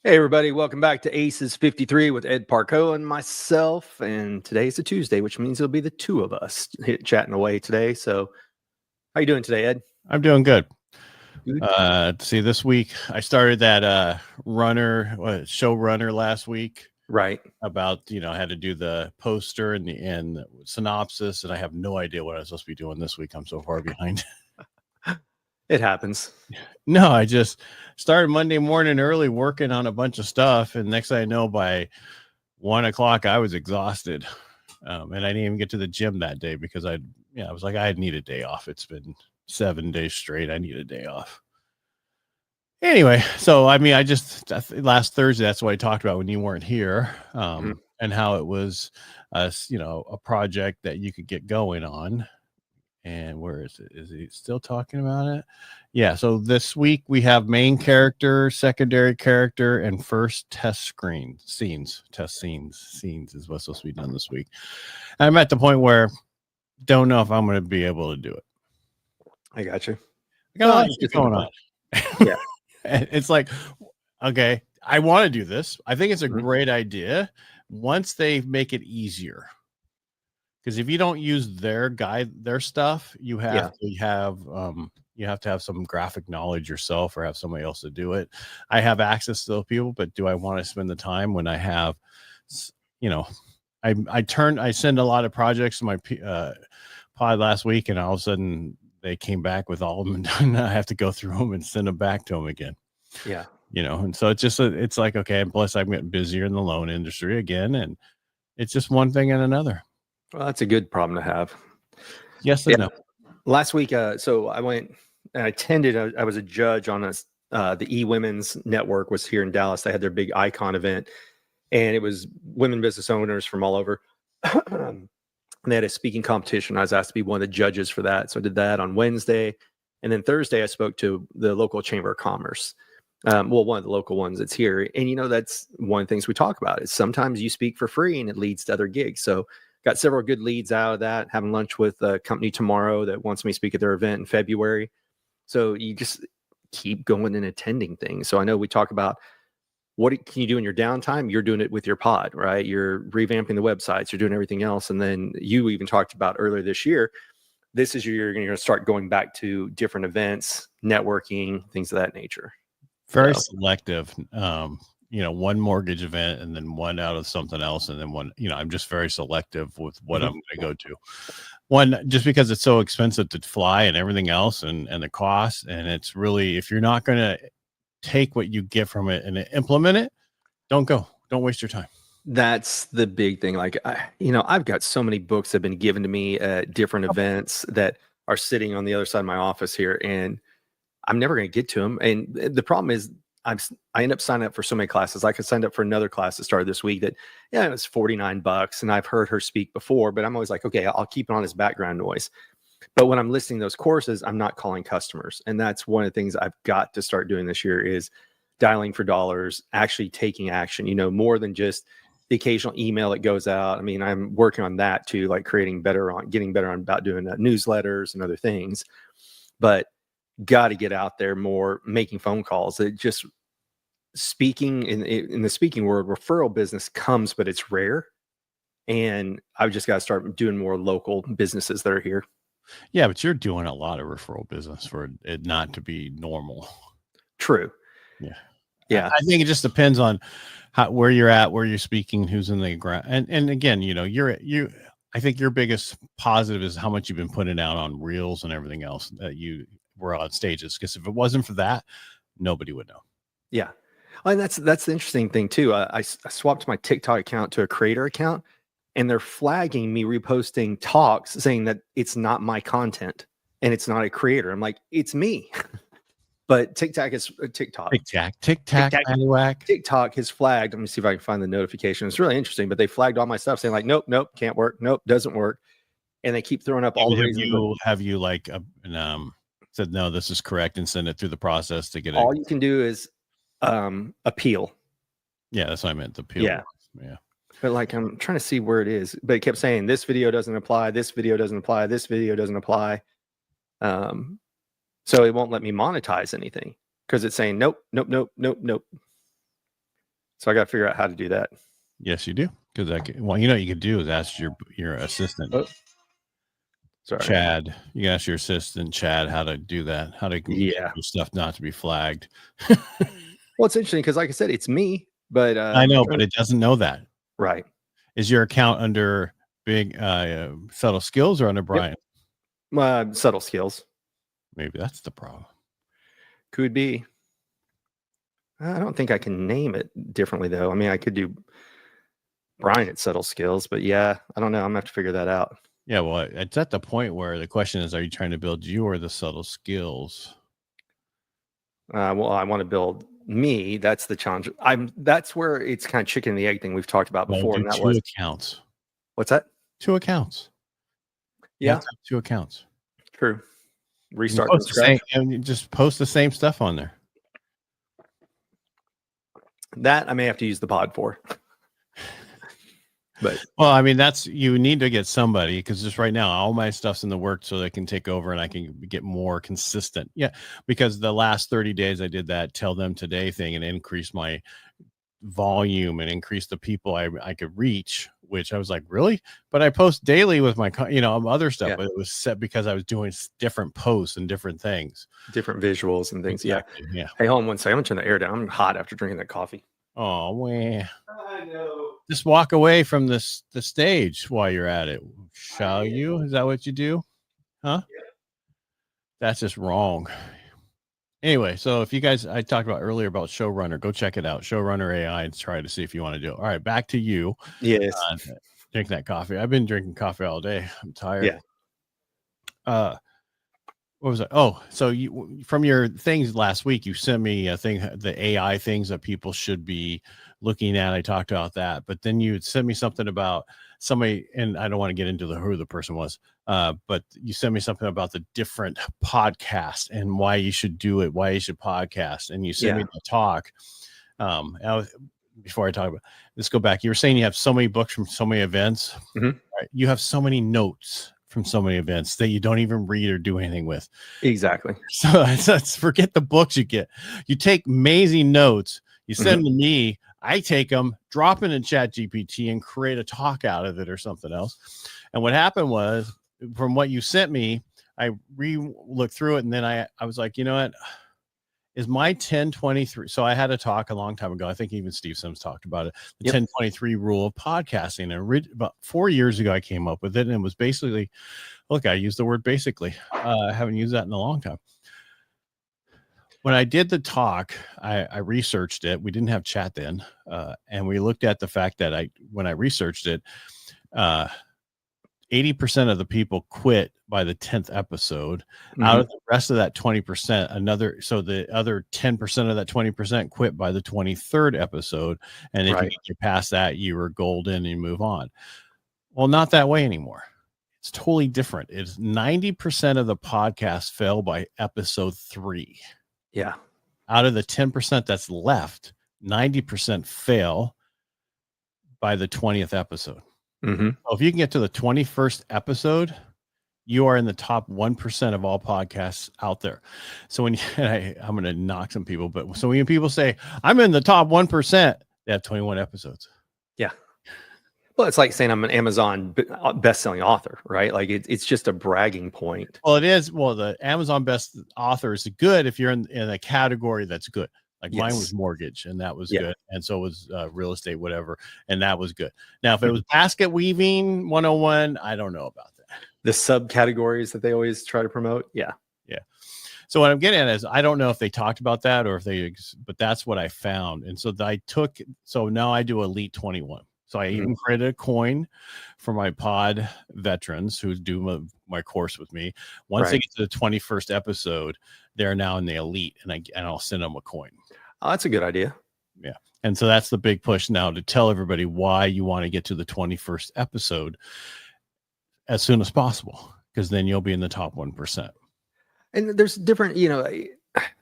Hey everybody, welcome back to ACES53 with Ed Parcaut and myself. And today's a Tuesday, which means it'll be the two of us chatting away today. So how you doing today, Ed? I'm doing good. Good. See, this week I started that showrunner last week Right. about, I had to do the poster and the synopsis, and I have no idea what I was supposed to be doing this week. I'm so far behind. It happens. No, I just started Monday morning early working on a bunch of stuff, and next thing I know, by 1 o'clock I was exhausted, and I didn't even get to the gym that day because I was like, I need a day off. It's been 7 days straight. I need a day off. Anyway, so I mean, last Thursday, that's what I talked about when you weren't here, and how it was, a project that you could get going on. And where is it? Is he still talking about it? Yeah. So this week we have main character, secondary character, and first test scenes is what's supposed to be done this week. And I'm at the point where don't know if I'm going to be able to do it. I got you. I got a lot of shit going on. Yeah. It's like, okay, I want to do this. I think it's a great idea once they make it easier. Because if you don't use their stuff, you have to have some graphic knowledge yourself or have somebody else to do it. I have access to those people, but do I want to spend the time when I have, I send a lot of projects to my pod last week, and all of a sudden they came back with all of them done. I have to go through them and send them back to them again. Yeah. And so it's just, it's like, okay, and plus I'm getting busier in the loan industry again, and it's just one thing and another. Well, that's a good problem to have. Yes and no. Last week, so I went and I attended, I was a judge on the E-Women's Network was here in Dallas. They had their big icon event, and it was women business owners from all over. And they had a speaking competition. I was asked to be one of the judges for that. So I did that on Wednesday. And then Thursday, I spoke to the local Chamber of Commerce. One of the local ones that's here. And, that's one of the things we talk about is sometimes you speak for free and it leads to other gigs. So got several good leads out of that. Having lunch with a company tomorrow that wants me to speak at their event in February. So you just keep going and attending things. So I know we talk about what can you do in your downtime? You're doing it with your pod, right? You're revamping the websites, you're doing everything else. And then you even talked about earlier this year, this is you're going to start going back to different events, networking, things of that nature. Very selective. One mortgage event and then one out of something else. And then one, I'm just very selective with what I'm going to go to. One, just because it's so expensive to fly and everything else and the cost. And it's really, if you're not going to take what you get from it and implement it, don't go. Don't waste your time. That's the big thing. Like, I've got so many books that have been given to me at different events that are sitting on the other side of my office here, and I'm never going to get to them. And the problem is I end up signing up for so many classes. Like I signed up for another class that started this week that, it was $49, and I've heard her speak before, but I'm always like, okay, I'll keep it on as background noise. But when I'm listening to those courses, I'm not calling customers. And that's one of the things I've got to start doing this year is dialing for dollars, actually taking action, more than just the occasional email that goes out. I mean, I'm working on that too, like getting better on about doing newsletters and other things, but got to get out there more, making phone calls. It just speaking in the speaking world, referral business comes, but it's rare. And I've just got to start doing more local businesses that are here. Yeah, but you're doing a lot of referral business for it not to be normal. True. Yeah. I think it just depends on where you're at, where you're speaking, who's in the ground. And again, I think your biggest positive is how much you've been putting out on reels and everything else that you were on stages. Because if it wasn't for that, nobody would know. Yeah. And that's the interesting thing too. I swapped my TikTok account to a creator account, and they're flagging me reposting talks saying that it's not my content and it's not a creator. I'm like, it's me. But TikTok has flagged. Let me see if I can find the notification. It's really interesting, but they flagged all my stuff saying like, nope, can't work. Nope, doesn't work. And they keep throwing up all the reasons. Have you like said, no, this is correct and send it through the process to get it? All you can do is appeal. Yeah, that's what I meant. Appeal. Yeah. But like, I'm trying to see where it is, but it kept saying this video doesn't apply. This video doesn't apply. This video doesn't apply. So it won't let me monetize anything because it's saying nope. So I got to figure out how to do that. Yes, you do. Because well, you know what you could do is ask your assistant, Sorry. Chad. You can ask your assistant, Chad, how to do that, how to get your stuff not to be flagged. Well, it's interesting because, like I said, it's me, but I know, but it doesn't know that. Right. Is your account under Big Subtle Skills or under Brian? Subtle Skills. Maybe that's the problem. Could be. I don't think I can name it differently, though. I mean, I could do Brian at Subtle Skills, but yeah, I don't know. I'm going to have to figure that out. Yeah, well, it's at the point where the question is, are you trying to build you or the subtle skills? Well, I want to build me. That's the challenge. That's where it's kind of chicken and the egg thing we've talked about before. And that two accounts. What's that? 2 accounts. Yeah. 2 accounts. True. Restart from scratch. And you just post the same stuff on there. That I may have to use the pod for. But well, I mean, you need to get somebody, because just right now, all my stuff's in the works so they can take over and I can get more consistent. Yeah, because the last 30 days I did that tell them today thing and increase my volume and increase the people I could reach, which I was like, really? But I post daily with my, other stuff, but it was set because I was doing different posts and different things, different visuals and things. Exactly. Yeah. Hey, hold on one second. I'm gonna turn the air down. I'm hot after drinking that coffee. Oh, man. I know. Just walk away from the stage while you're at it. Shall you? Is that what you do? Huh? Yeah. That's just wrong. Anyway, so if you guys, I talked about earlier about Showrunner, go check it out. Showrunner AI and try to see if you want to do it. All right, back to you. Yes. Drink that coffee. I've been drinking coffee all day. I'm tired. Yeah. What was it? Oh, so you, from your things last week, you sent me a thing, the AI things that people should be looking at. I talked about that, but then you sent me something about somebody, and I don't want to get into who the person was, but you sent me something about the different podcasts and why you should do it, why you should podcast, and you sent me the talk. Before I talk about, let's go back. You were saying you have so many books from so many events. Mm-hmm. Right? You have so many notes from so many events that you don't even read or do anything with. Exactly. So let's forget the books you get. You take amazing notes, you send them to me, I take them, drop it in ChatGPT and create a talk out of it or something else. And what happened was, from what you sent me, I looked through it, and then I was like, you know what? Is my 1023? So I had a talk a long time ago. I think even Steve Sims talked about it. The 1023 rule of podcasting. And about 4 years ago, I came up with it. And it was basically, look, I used the word basically. I haven't used that in a long time. When I did the talk, I researched it. We didn't have chat then. And we looked at the fact that when I researched it, 80% of the people quit by the 10th episode. Out of the rest of that 20%, so the other 10% of that 20% quit by the 23rd episode. And if you get past that, you were golden and you move on. Well, not that way anymore. It's totally different. It's 90% of the podcast fail by episode 3. Yeah. Out of the 10% that's left, 90% fail by the 20th episode. Mm-hmm. So if you can get to the 21st episode, you are in the top 1% of all podcasts out there. So when I'm going to knock some people, but so when people say I'm in the top 1%, they have 21 episodes. Yeah. Well, it's like saying I'm an Amazon best-selling author, right? Like it's just a bragging point. Well, it is. Well, the Amazon best author is good if you're in a category that's good. Like mine was mortgage, and that was good. And so was real estate, whatever. And that was good. Now, if it was basket weaving 101, I don't know about that. The subcategories that they always try to promote. Yeah. Yeah. So what I'm getting at is, I don't know if they talked about that or but that's what I found. And so so now I do Elite 21. So I even created a coin for my pod veterans who do my course with me. Once they get to the 21st episode, they're now in the Elite, and I'll send them a coin. Oh, that's a good idea. Yeah. And so that's the big push now, to tell everybody why you want to get to the 21st episode as soon as possible, because then you'll be in the top 1%. And there's different,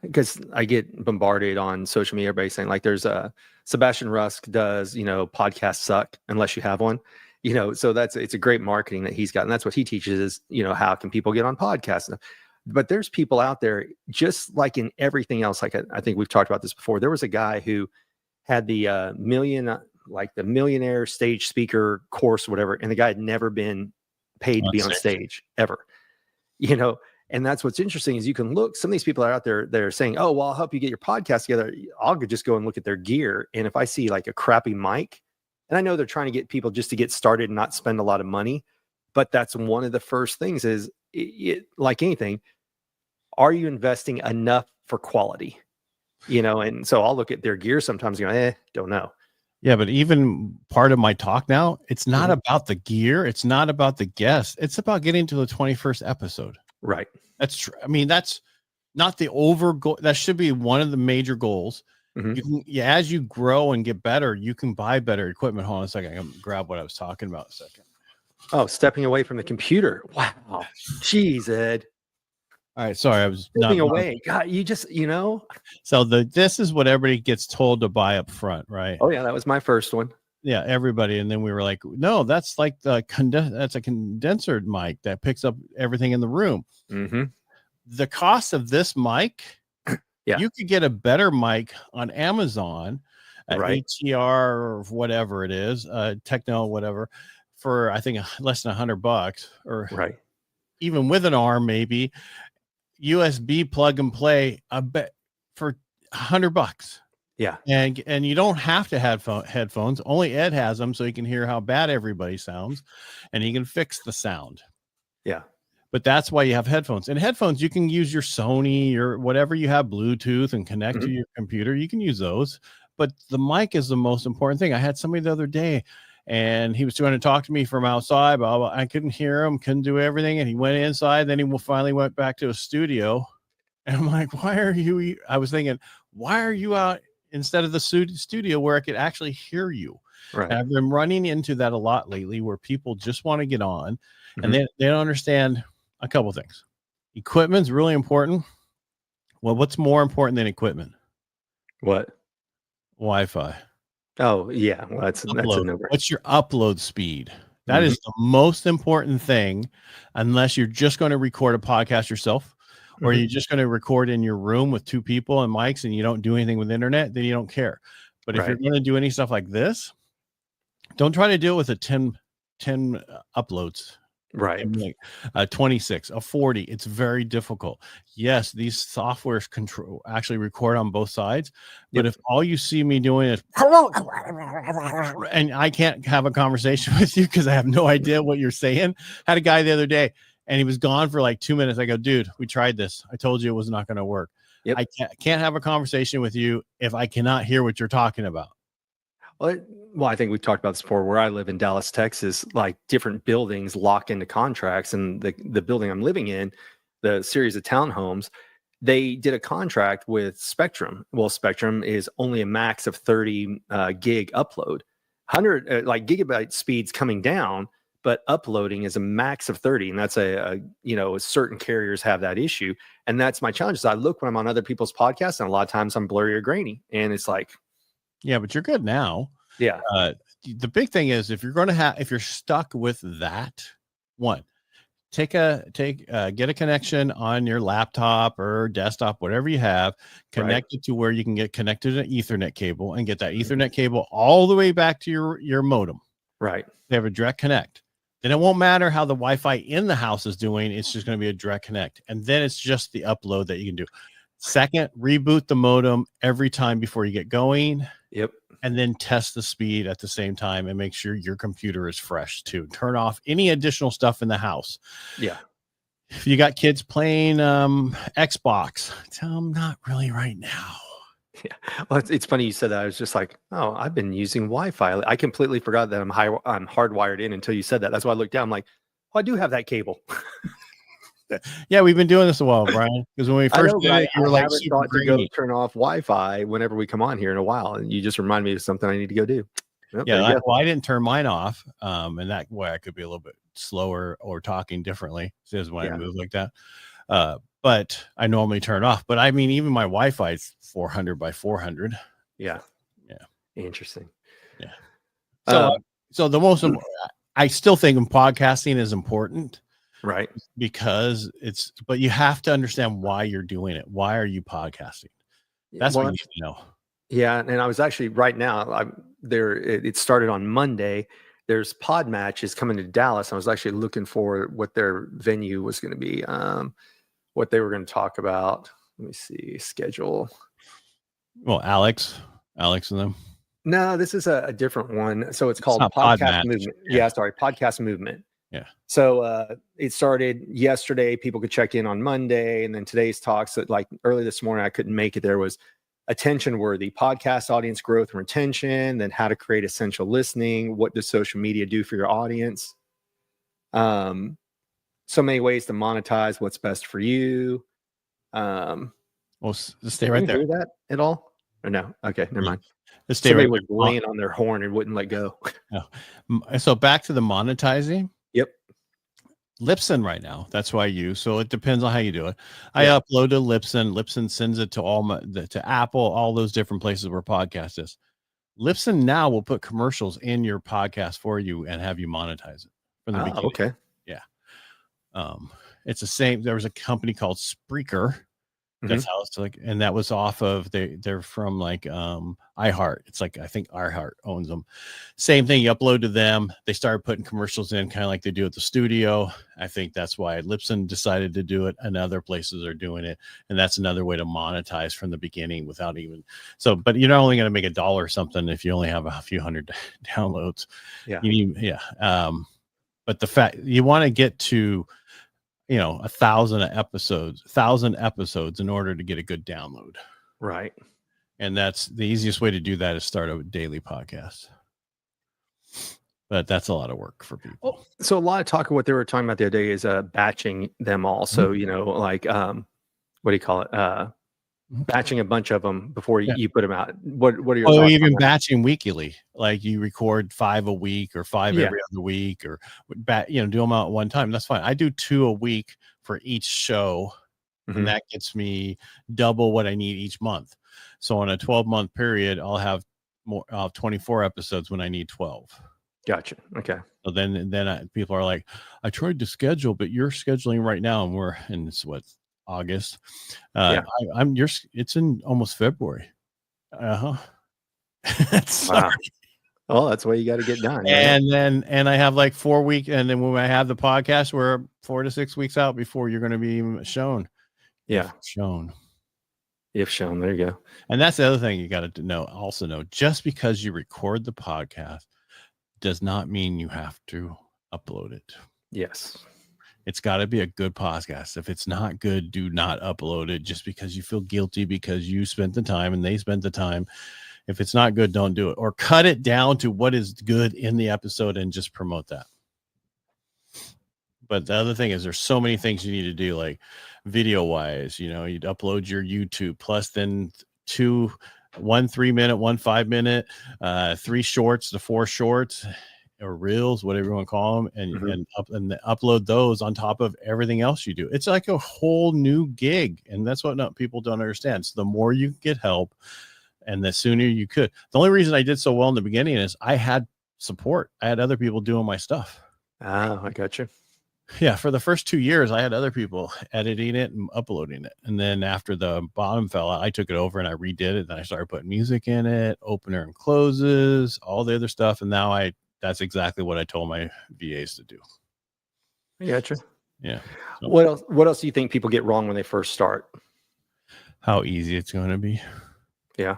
because I get bombarded on social media, everybody saying like there's Sebastian Rusk does, podcasts suck unless you have one, so it's a great marketing that he's got. And that's what he teaches is, how can people get on podcasts? But there's people out there, just like in everything else. Like I think we've talked about this before. There was a guy who had the the millionaire stage speaker course, whatever, and the guy had never been paid to be on stage ever. And that's what's interesting is you can look, some of these people are out there, they're saying, oh, well, I'll help you get your podcast together. I'll just go and look at their gear. And if I see like a crappy mic, and I know they're trying to get people just to get started and not spend a lot of money, but that's one of the first things is like anything, are you investing enough for quality? And so I'll look at their gear sometimes and go, don't know. Yeah, but even part of my talk now, it's not about the gear. It's not about the guests. It's about getting to the 21st episode. Right. That's true. I mean, that's not the over goal. That should be one of the major goals. As you grow and get better, you can buy better equipment. Hold on a second. I'm gonna grab what I was talking about a second. Oh, stepping away from the computer. Wow. Jeez, Ed. All right. Sorry. I was stepping away. God, you just, So this is what everybody gets told to buy up front, right? Oh yeah. That was my first one. Yeah, everybody. And then we were like, no, that's like that's a condenser mic that picks up everything in the room. The cost of this mic, you could get a better mic on Amazon at ATR or whatever it is, Techno, whatever, for I think less than $100 or even with an arm, maybe USB plug and play, I bet for $100. Yeah. And you don't have to have headphones. Only Ed has them, so he can hear how bad everybody sounds and he can fix the sound. Yeah. But that's why you have headphones. And headphones, you can use your Sony or whatever you have, Bluetooth, and connect to your computer. You can use those. But the mic is the most important thing. I had somebody the other day, and he was trying to talk to me from outside, but I couldn't hear him, couldn't do everything. And he went inside. Then he finally went back to a studio. And I'm like, I was thinking, why are you out instead of the studio where I could actually hear you? Right. And I've been running into that a lot lately where people just want to get on and they don't understand a couple of things. Equipment's really important. Well, what's more important than equipment? What? Wi-Fi. Oh, yeah. Well, that's a number. What's your upload speed? That is the most important thing, unless you're just going to record a podcast yourself, or you're just going to record in your room with two people and mics and you don't do anything with the internet, then you don't care. But if you're going to do any stuff like this, don't try to do it with a 10 uploads. Right. 26, a 40. It's very difficult. Yes, these softwares actually record on both sides, but if all you see me doing is and I can't have a conversation with you because I have no idea what you're saying. Had a guy the other day and he was gone for like 2 minutes. I go, dude, we tried this. I told you it was not going to work. I can't have a conversation with you if I cannot hear what you're talking about. Well, I think we've talked about this before. Where I live in Dallas, Texas, like different buildings lock into contracts, and the building I'm living in, the series of townhomes, they did a contract with Spectrum. Well, Spectrum is only a max of 30 gig upload, 100 gigabyte speeds coming down, but uploading is a max of 30, and that's certain carriers have that issue, and that's my challenge. Is I look when I'm on other people's podcasts, and a lot of times I'm blurry or grainy, and it's like. Yeah, but you're good now. Yeah. The big thing is if you're stuck with that, get a connection on your laptop or desktop, whatever you have, connect it to where you can get connected to an Ethernet cable and get that Ethernet cable all the way back to your modem. Right. They have a direct connect. Then it won't matter how the Wi-Fi in the house is doing. It's just going to be a direct connect. And then it's just the upload that you can do. Second, reboot the modem every time before you get going. Yep. And then test the speed at the same time and make sure your computer is fresh too. Turn off any additional stuff in the house. Yeah. If you got kids playing Xbox, tell them not really right now. Yeah. Well, it's funny you said that. I was just like, oh, I've been using Wi-Fi. I completely forgot that I'm hardwired in until you said that. That's why I looked down. I'm like, oh, I do have that cable. Yeah, we've been doing this a while, Brian. Because when we first did it, you were like, thought to go turn off Wi-Fi whenever we come on here in a while, and you just remind me of something I need to go do. Yep, I didn't turn mine off, and that way I could be a little bit slower or talking differently. Says when I move like that, but I normally turn off. But I mean, even my Wi-Fi is 400 by 400. Yeah. Interesting. Yeah. So the most, I still think podcasting is important. Right. Because but you have to understand why you're doing it. Why are you podcasting? That's what you need to know. Yeah, and I was actually right now. I'm there. It started on Monday. There's pod matches coming to Dallas. I was actually looking for what their venue was going to be, what they were going to talk about. Let me see schedule. Well, Alex and them. No, this is a different one. So it's called not Pod Podcast Match. Movement. Yeah. Yeah, sorry, Podcast Movement. Yeah. So it started yesterday. People could check in on Monday, and then today's talks. That like early this morning, I couldn't make it. There was attention worthy podcast audience growth and retention, then how to create essential listening. What does social media do for your audience? So many ways to monetize. What's best for you? Well, stay right Can you there. hear that at all? Or no? Okay, never mind. Just stay Somebody right was laying on their horn and wouldn't let go. there. So back to the monetizing. Yep. Libsyn right now. That's what I use. So it depends on how you do it. I Yeah. upload to Libsyn. Libsyn sends it to to Apple, all those different places where podcast is. Libsyn now will put commercials in your podcast for you and have you monetize it from the beginning. Okay. Yeah. It's the same. There was a company called Spreaker. That's how it's like, and that was off of they're from like iHeart. It's like I think iHeart owns them. Same thing. You upload to them. They started putting commercials in, kind of like they do at the studio. I think that's why Libsyn decided to do it, and other places are doing it. And that's another way to monetize from the beginning without even so. But you're not only going to make $1 or something if you only have a few hundred downloads. Yeah. But the fact you want to get to 1,000 episodes in order to get a good download. Right. And that's the easiest way to do that is start a daily podcast. But that's a lot of work for people. So a lot of talk of what they were talking about the other day is batching them all. So, like what do you call it? Batching a bunch of them before you put them out. What are your thoughts even on that? batching weekly, like you record 5 a week or 5 every other week, or do them out at one time. That's fine. I do 2 a week for each show, and that gets me double what I need each month. So on a 12-month period, I'll have 24 episodes when I need 12. Gotcha. Okay. So then people are like, I tried to schedule, but you're scheduling right now, and it's August. It's in almost February. Sorry. Wow. Oh, that's what you got to get done. Right? And I have like 4 weeks, and then when I have the podcast, we're 4 to 6 weeks out before you're going to be shown. Yeah. If shown. There you go. And that's the other thing you got to know. Just because you record the podcast does not mean you have to upload it. Yes. It's got to be a good podcast. If it's not good, do not upload it just because you feel guilty because you spent the time and they spent the time. If it's not good, don't do it, or cut it down to what is good in the episode and just promote that. But the other thing is there's so many things you need to do, like video wise, you'd upload your YouTube plus then 1 3-minute, 1 5-minute, 3 shorts to 4 shorts, or reels, whatever you want to call them, and upload those on top of everything else you do. It's like a whole new gig, and that's what people don't understand. So the more you get help, and the sooner you could. The only reason I did so well in the beginning is I had support. I had other people doing my stuff. Oh, I got you. Yeah, for the first 2 years, I had other people editing it and uploading it. And then after the bottom fell out, I took it over and I redid it. Then I started putting music in it, opener and closes, all the other stuff. And now that's exactly what I told my VAs to do. I gotcha. Yeah. So, what else do you think people get wrong when they first start? How easy it's going to be. Yeah.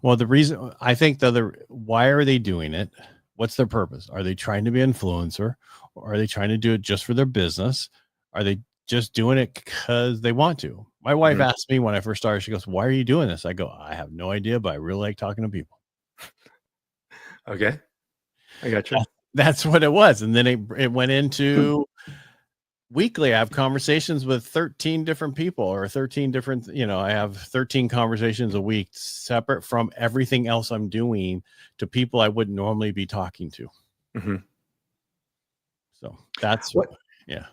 Well, the reason I think why are they doing it? What's their purpose? Are they trying to be an influencer, or are they trying to do it just for their business? Are they just doing it because they want to? My wife asked me when I first started, she goes, "Why are you doing this?" I go, "I have no idea, but I really like talking to people." Okay. I got you. That's what it was. And then it went into weekly. I have conversations with 13 different people, or 13 different, I have 13 conversations a week separate from everything else I'm doing to people I wouldn't normally be talking to. So that's yeah.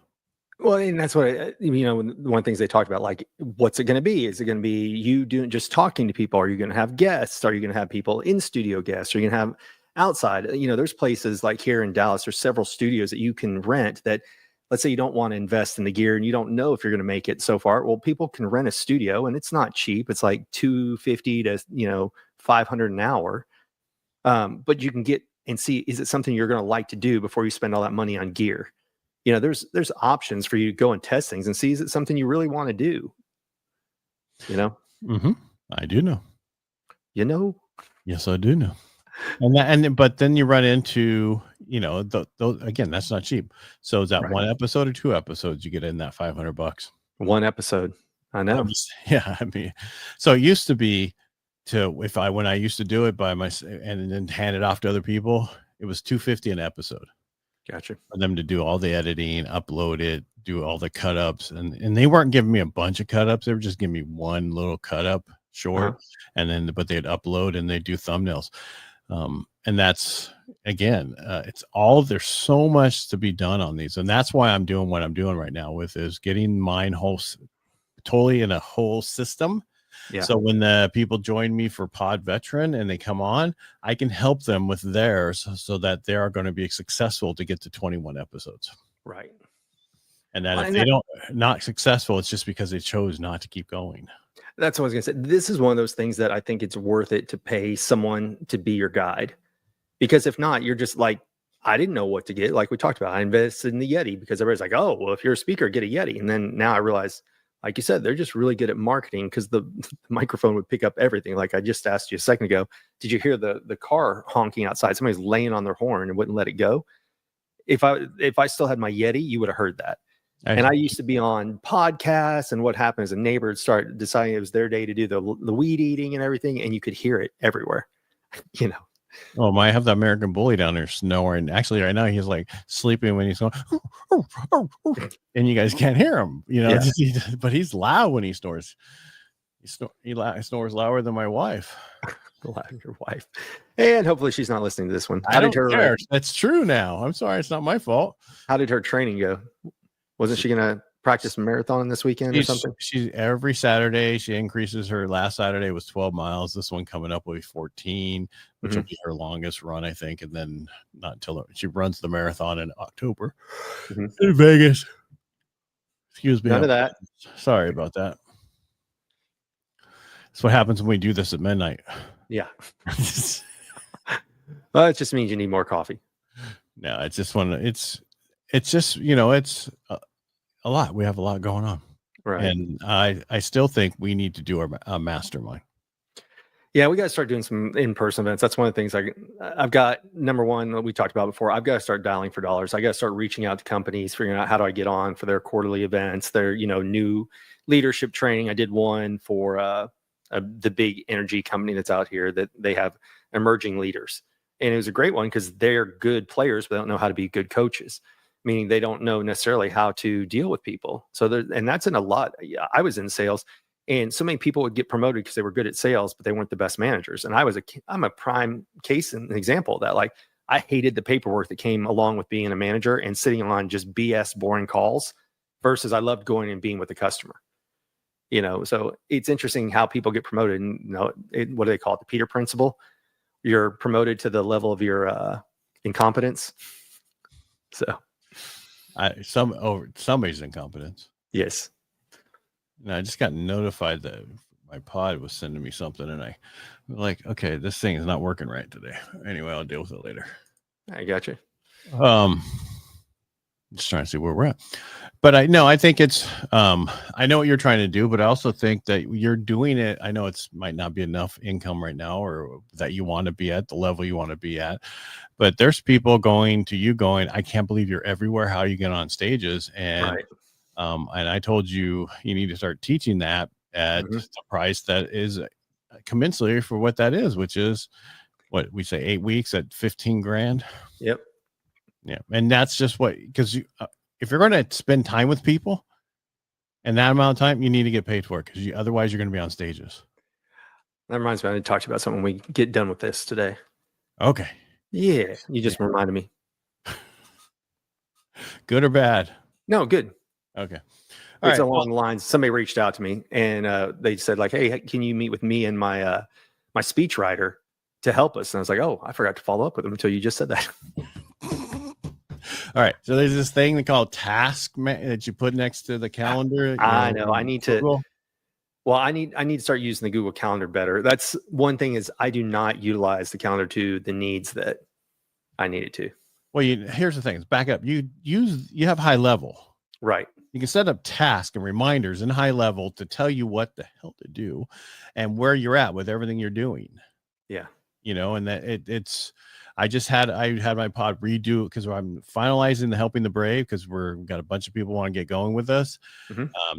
Well, and that's what, one of the things they talked about, like, what's it going to be? Is it going to be you doing just talking to people? Are you going to have guests? Are you going to have people in studio guests? Are you going to have outside? There's places like here in Dallas, there's several studios that you can rent that let's say you don't want to invest in the gear and you don't know if you're going to make it so far. Well, people can rent a studio and it's not cheap. It's like $250 to, $500 an hour. But you can get and see, is it something you're going to like to do before you spend all that money on gear? There's options for you to go and test things and see, is it something you really want to do? Mm-hmm. I do know. Yes, I do know. But then you run into, again, that's not cheap. So is that right. one episode or 2 episodes you get in that $500? One episode. I know. Yeah. I mean, so it used to be when I used to do it by myself and then hand it off to other people, it was $250 an episode. Gotcha. For them to do all the editing, upload it, do all the cut ups. And they weren't giving me a bunch of cut ups. They were just giving me one little cut up short. But they'd upload and they'd do thumbnails. And that's, again, there's so much to be done on these. And that's why I'm doing what I'm doing right now is getting mine totally in a whole system. Yeah. So when the people join me for Pod Veteran and they come on, I can help them with theirs so that they are going to be successful to get to 21 episodes. Right. And then if they don't not successful, it's just because they chose not to keep going. That's what I was going to say. This is one of those things that I think it's worth it to pay someone to be your guide. Because if not, you're just like, I didn't know what to get. Like we talked about, I invested in the Yeti because everybody's like, oh, well, if you're a speaker, get a Yeti. And then now I realize, like you said, they're just really good at marketing because the microphone would pick up everything. Like I just asked you a second ago, did you hear the car honking outside? Somebody's laying on their horn and wouldn't let it go. If I still had my Yeti, you would have heard that. And I used to be on podcasts, and what happened is a neighbor would start deciding it was their day to do the weed eating and everything, and you could hear it everywhere. Oh, I have the American Bully down there snoring. Actually, right now he's like sleeping when he's going, and you guys can't hear him. But he's loud when he snores. He snores louder than my wife. Your wife, and hopefully she's not listening to this one. I don't care. That's true now. I'm sorry, it's not my fault. How did her training go? Wasn't she going to practice marathon this weekend or something? She's every Saturday. She increases her. Last Saturday was 12 miles. This one coming up will be 14, which will be her longest run, I think. And then not until she runs the marathon in October in Vegas. Excuse me. None of that. Sorry about that. That's what happens when we do this at midnight. Yeah. Well, it just means you need more coffee. No, it's just it's just, it's a lot. We have a lot going on. Right. And I still think we need to do a mastermind. Yeah, we got to start doing some in-person events. That's one of the things I've got. Number one, that we talked about before, I've got to start dialing for dollars. I got to start reaching out to companies, figuring out how do I get on for their quarterly events, their, new leadership training. I did one for the big energy company that's out here that they have emerging leaders. And it was a great one because they're good players, but they don't know how to be good coaches. Meaning they don't know necessarily how to deal with people. And that's in a lot. I was in sales, and so many people would get promoted because they were good at sales, but they weren't the best managers. And I'm a prime case and example of that. Like I hated the paperwork that came along with being a manager and sitting on just BS boring calls versus I loved going and being with the customer. So it's interesting how people get promoted. And what do they call it? The Peter principle. You're promoted to the level of your incompetence. So. Somebody's incompetence. Yes. I just got notified that my pod was sending me something, and I was like, okay, this thing is not working right today. Anyway, I'll deal with it later. I got you. Just trying to see where we're at. But I think it's I know what you're trying to do, but I also think that you're doing it. I know might not be enough income right now, or that you want to be at the level you want to be at. But there's people going, I can't believe you're everywhere. How you get on stages? And and I told you need to start teaching that at the price that is commensurate for what that is, which is what we say 8 weeks at 15 grand. Yep. Yeah. And that's just because if you're going to spend time with people and that amount of time, you need to get paid for it because otherwise you're going to be on stages. That reminds me, I need to talk to you about something when we get done with this today. Okay. Yeah. You just reminded me. Good or bad? No, good. Okay. It's along the lines. Somebody reached out to me and they said like, hey, can you meet with me and my speech writer to help us? And I was like, oh, I forgot to follow up with them until you just said that. All right. So there's this thing called that you put next to the calendar. I know. I need to. Google. Well, I need to start using the Google Calendar better. That's one thing is I do not utilize the calendar to the needs that I need it to. Well, here's the thing. Back up. You have high level. Right. You can set up tasks and reminders in high level to tell you what the hell to do and where you're at with everything you're doing. Yeah. And that it's, I had my pod redo because I'm finalizing the Helping the Brave because we've got a bunch of people want to get going with us.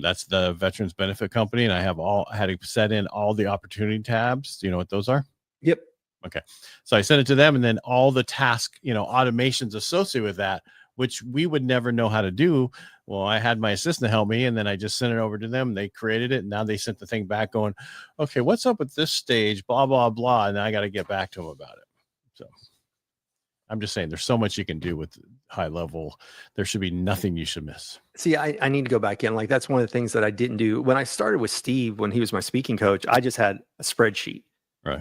That's the Veterans Benefit Company. And I had to set in all the opportunity tabs. Do you know what those are? Yep. Okay. So I sent it to them and then all the task, automations associated with that, which we would never know how to do. Well, I had my assistant help me and then I just sent it over to them. They created it. And now they sent the thing back going, okay, what's up with this stage? Blah, blah, blah. And I got to get back to them about it. So I'm just saying there's so much you can do with high level. There should be nothing you should miss. See, I need to go back in. Like that's one of the things that I didn't do when I started with Steve, when he was my speaking coach. I just had a spreadsheet.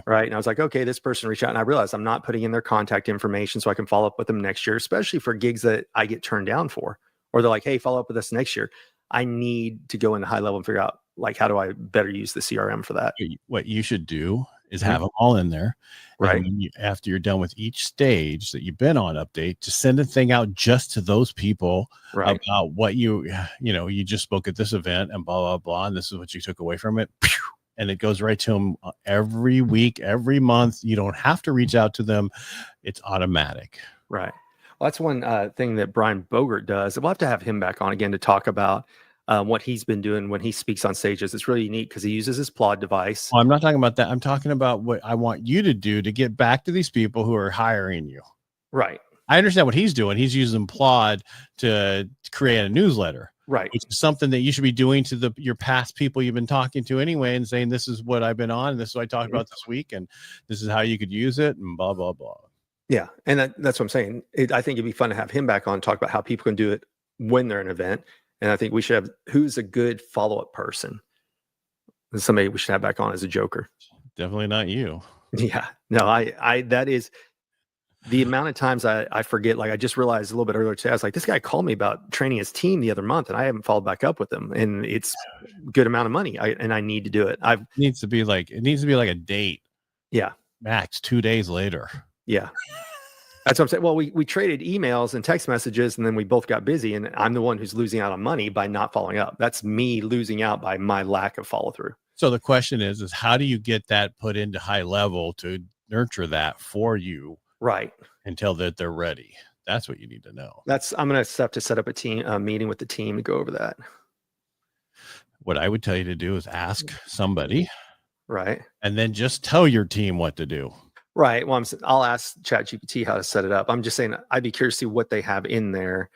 Right. And I was like, okay, this person reached out, and I realized I'm not putting in their contact information so I can follow up with them next year, especially for gigs that I get turned down for, or they're like, hey, follow up with us next year. I need to go into high level and figure out like, how do I better use the CRM for that? What you should do is have them all in there. Right. And after you're done with each stage that you've been on update, to send a thing out just to those people about what you just spoke at this event and blah, blah, blah. And this is what you took away from it. And it goes right to them every week, every month. You don't have to reach out to them. It's automatic. Right. Well, that's one thing that Brian Bogert does. We'll have to have him back on again to talk about what he's been doing when he speaks on stages. It's really neat because he uses his Plod device. Well, I'm not talking about that. I'm talking about what I want you to do to get back to these people who are hiring you. Right. I understand what he's doing. He's using Plod to create a newsletter. Right. Which is something that you should be doing to your past people you've been talking to anyway and saying, this is what I've been on. And this is what I talked about this week. And this is how you could use it and blah, blah, blah. Yeah. And that's what I'm saying. I think it'd be fun to have him back on, talk about how people can do it when they're in an event. And I think we should have who's a good follow-up person. And somebody we should have back on as a joker. Definitely not you. Yeah. No, that is the amount of times I forget. Like I just realized a little bit earlier today, I was like, this guy called me about training his team the other month and I haven't followed back up with him. And it's a good amount of money. And I need to do it. It needs to be like a date. Yeah. Max 2 days later. Yeah. That's what I'm saying. Well, we traded emails and text messages and then we both got busy and I'm the one who's losing out on money by not following up. That's me losing out by my lack of follow through. So the question is how do you get that put into high level to nurture that for you? Right. Until that they're ready. That's what you need to know. I'm going to have to set up a meeting with the team to go over that. What I would tell you to do is ask somebody. Right. And then just tell your team what to do. Right. Well, I'll ask ChatGPT how to set it up. I'm just saying I'd be curious to see what they have in there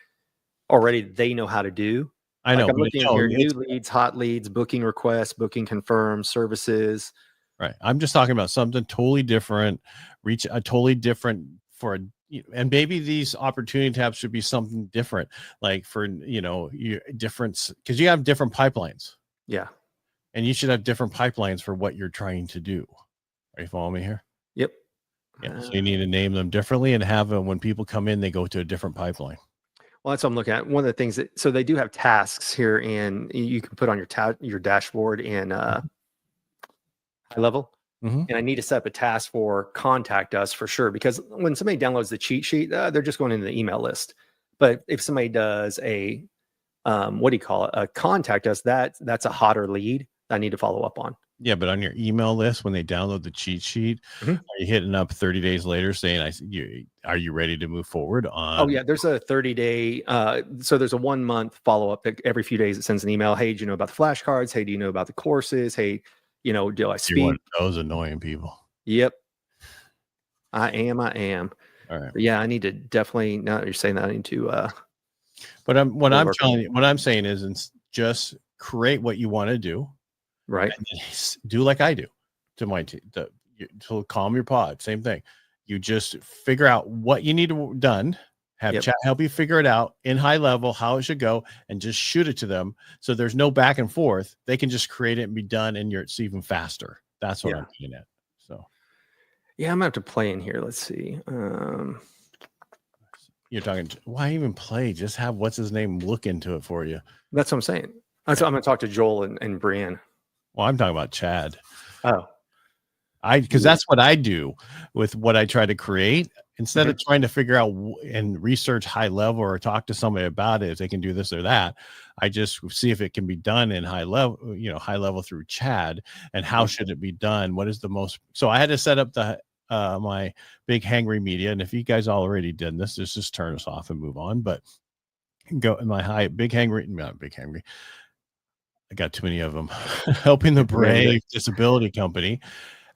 already. They know how to do. I know. Like I'm looking here, new leads, hot leads, booking requests, booking confirmed, services. Right. I'm just talking about something totally different, reach a totally different and maybe these opportunity tabs should be something different, like for, different, because you have different pipelines. Yeah. And you should have different pipelines for what you're trying to do. Are you following me here? Yep. Yeah. So you need to name them differently and have them when people come in, they go to a different pipeline. Well, that's what I'm looking at. One of the things so they do have tasks here and you can put on your dashboard in high level. Mm-hmm. And I need to set up a task for contact us for sure, because when somebody downloads the cheat sheet, they're just going into the email list. But if somebody does a, a contact us, that's a hotter lead I need to follow up on. Yeah, but on your email list, when they download the cheat sheet, are you hitting up 30 days later saying, are you ready to move forward on? Oh, yeah. There's a 30-day. So there's a 1 month follow-up that every few days it sends an email. Hey, do you know about the flashcards? Hey, do you know about the courses? Hey, do I speak? You're one of those annoying people. Yep. I am. All right. But yeah, I need to definitely, now that you're saying that, I need to. But what I'm saying is just create what you want to do. Right. And do like I do to my team, to calm your pod. Same thing. You just figure out what you need to done. Have chat help you figure it out in high level, how it should go, and just shoot it to them. So there's no back and forth. They can just create it and be done, and it's even faster. That's what I'm getting at. So, yeah, I'm gonna have to play in here. Let's see. you're talking, why even play? Just have what's his name look into it for you. That's what I'm saying. I'm going to talk to Joel and Brienne. Well, I'm talking about Chad. Oh, Because that's what I do with what I try to create. Instead Mhm. of trying to figure out and research high level or talk to somebody about it, if they can do this or that, I just see if it can be done in high level, high level through Chad, and how should it be done? What is the most? So I had to set up the my big hangry media, and if you guys already did this, just turn us off and move on. But go in my big hangry, not big hangry. I got too many of them. Helping the Brave Disability Company.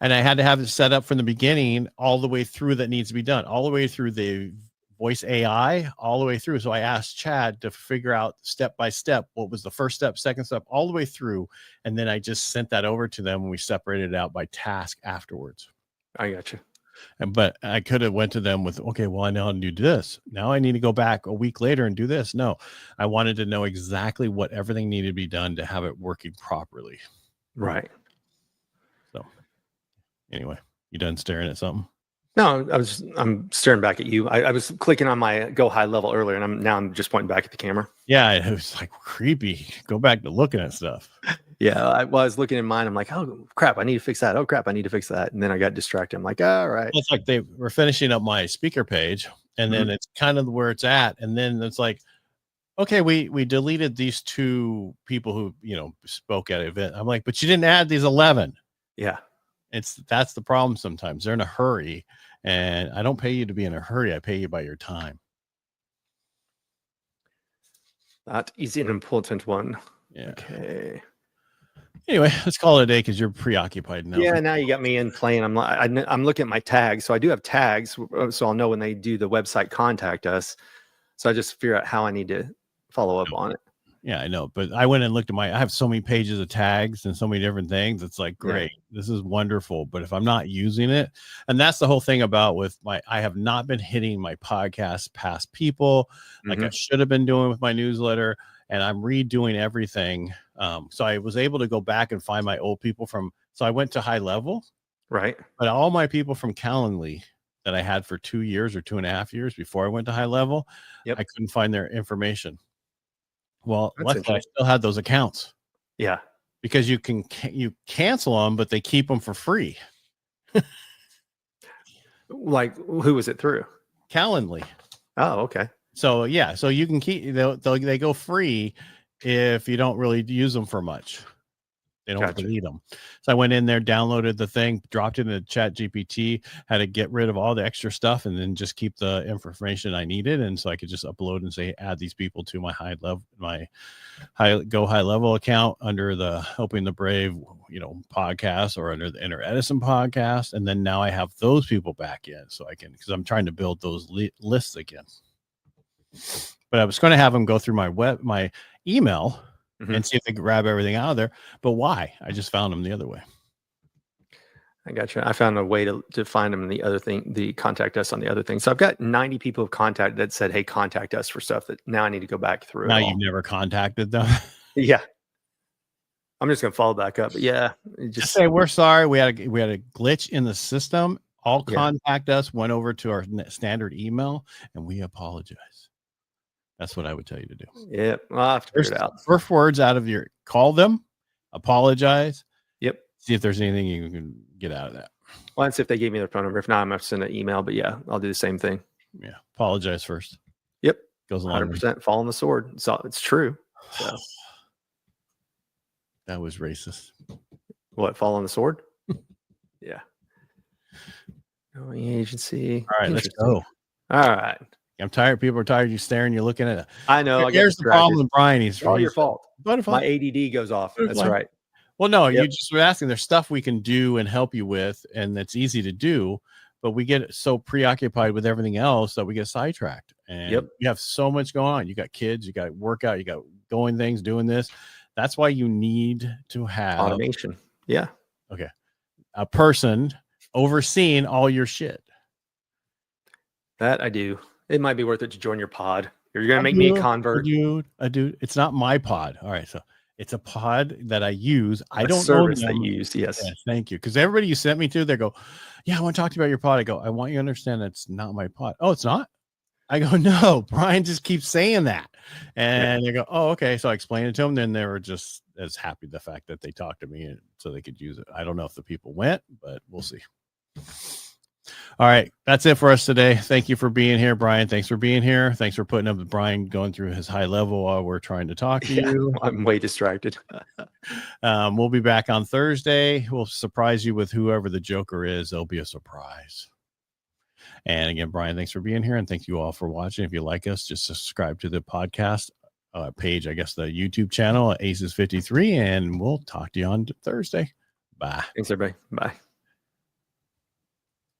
And I had to have it set up from the beginning all the way through that needs to be done, all the way through the voice AI, all the way through. So I asked Chad to figure out step by step what was the first step, second step, all the way through. And then I just sent that over to them and we separated it out by task afterwards. I got you. But I could have went to them with, okay, well, I know how to do this. Now I need to go back a week later and do this. No, I wanted to know exactly what everything needed to be done to have it working properly. Right. So anyway, you done staring at something? No, I'm staring back at you. I was clicking on my go high level earlier, and I'm just pointing back at the camera. Yeah, it was like creepy. Go back to looking at stuff. Yeah, I was looking in mine. I'm like, oh crap, I need to fix that. Oh crap, I need to fix that. And then I got distracted. I'm like, all right. It's like they were finishing up my speaker page, and then it's kind of where it's at, and then it's like, okay, we deleted these 2 people who spoke at an event. I'm like, but you didn't add these 11. Yeah. That's the problem. Sometimes they're in a hurry, and I don't pay you to be in a hurry. I pay you by your time. That is an important one. Yeah. Okay. Anyway, let's call it a day because you're preoccupied now. Yeah, now you got me in playing. I'm looking at my tags. So I do have tags, so I'll know when they do the website contact us. So I just figure out how I need to follow up on it. Yeah, I know. But I went and looked at I have so many pages of tags and so many different things. It's like, great, this is wonderful. But if I'm not using it, and that's the whole thing about I have not been hitting my podcast past people like I should have been doing with my newsletter. And I'm redoing everything. So I was able to go back and find my old people so I went to high level. Right. But all my people from Calendly that I had for 2 years or 2.5 years before I went to high level, I couldn't find their information. Well, luckily I still had those accounts. Yeah. Because you cancel them, but they keep them for free. Like, who was it through? Calendly. Oh, okay. So yeah, so you can they go free if you don't really use them for much. They don't delete them. So I went in there, downloaded the thing, dropped it into Chat GPT, had to get rid of all the extra stuff and then just keep the information I needed. And so I could just upload and say, add these people to my high level account under the Helping the Brave, podcast, or under the Inner Edison podcast. And then now I have those people back in so I can, because I'm trying to build those lists again. But I was going to have them go through my email and see if they could grab everything out of there. But why? I just found them the other way. I got you. I found a way to find them in the other thing, the contact us on the other thing. So I've got 90 people of contact that said, hey, contact us for stuff that now I need to go back through. Now you've never contacted them. Yeah. I'm just going to follow back up. But yeah. Just say, we're sorry. We had a glitch in the system. All contact us, went over to our standard email, and we apologize. That's what I would tell you to do. Yeah, I'll have to figure it out. First words out of call them, apologize. Yep. See if there's anything you can get out of that. Well, and see if they gave me their phone number. If not, I'm going to send an email. But yeah, I'll do the same thing. Yeah, apologize first. Yep. Goes along. 100% fall on the sword. So it's true. So. That was racist. What, fall on the sword? Yeah. Agency. All right, let's go. All right. I'm tired. People are tired. You staring. You're looking at it. I know. Here's the problem with Brian. It's all your fault. But my ADD goes off. That's right. Well, no, you just were asking. There's stuff we can do and help you with, and that's easy to do. But we get so preoccupied with everything else that we get sidetracked. And you have so much going on. You got kids. You got workout. You got doing this. That's why you need to have automation. Yeah. Okay. A person overseeing all your shit. That I do. It might be worth it to join your pod. You're going to make me a convert. Dude, it's not my pod. All right. So it's a pod that I use. I don't service know that you use. Yes. Yeah, thank you. Because everybody you sent me to, they go, yeah, I want to talk to you about your pod. I go, I want you to understand it's not my pod. Oh, it's not? I go, no, Brian just keeps saying that. And they go, oh, okay. So I explained it to them. Then they were just as happy the fact that they talked to me and so they could use it. I don't know if the people went, but we'll see. All right. That's it for us today. Thank you for being here, Brian. Thanks for being here. Thanks for putting up with Brian going through his high level while we're trying to talk to you. I'm way distracted. We'll be back on Thursday. We'll surprise you with whoever the Joker is. There'll be a surprise. And again, Brian, thanks for being here. And thank you all for watching. If you like us, just subscribe to the podcast page, I guess the YouTube channel, ACES53. And we'll talk to you on Thursday. Bye. Thanks, everybody. Bye.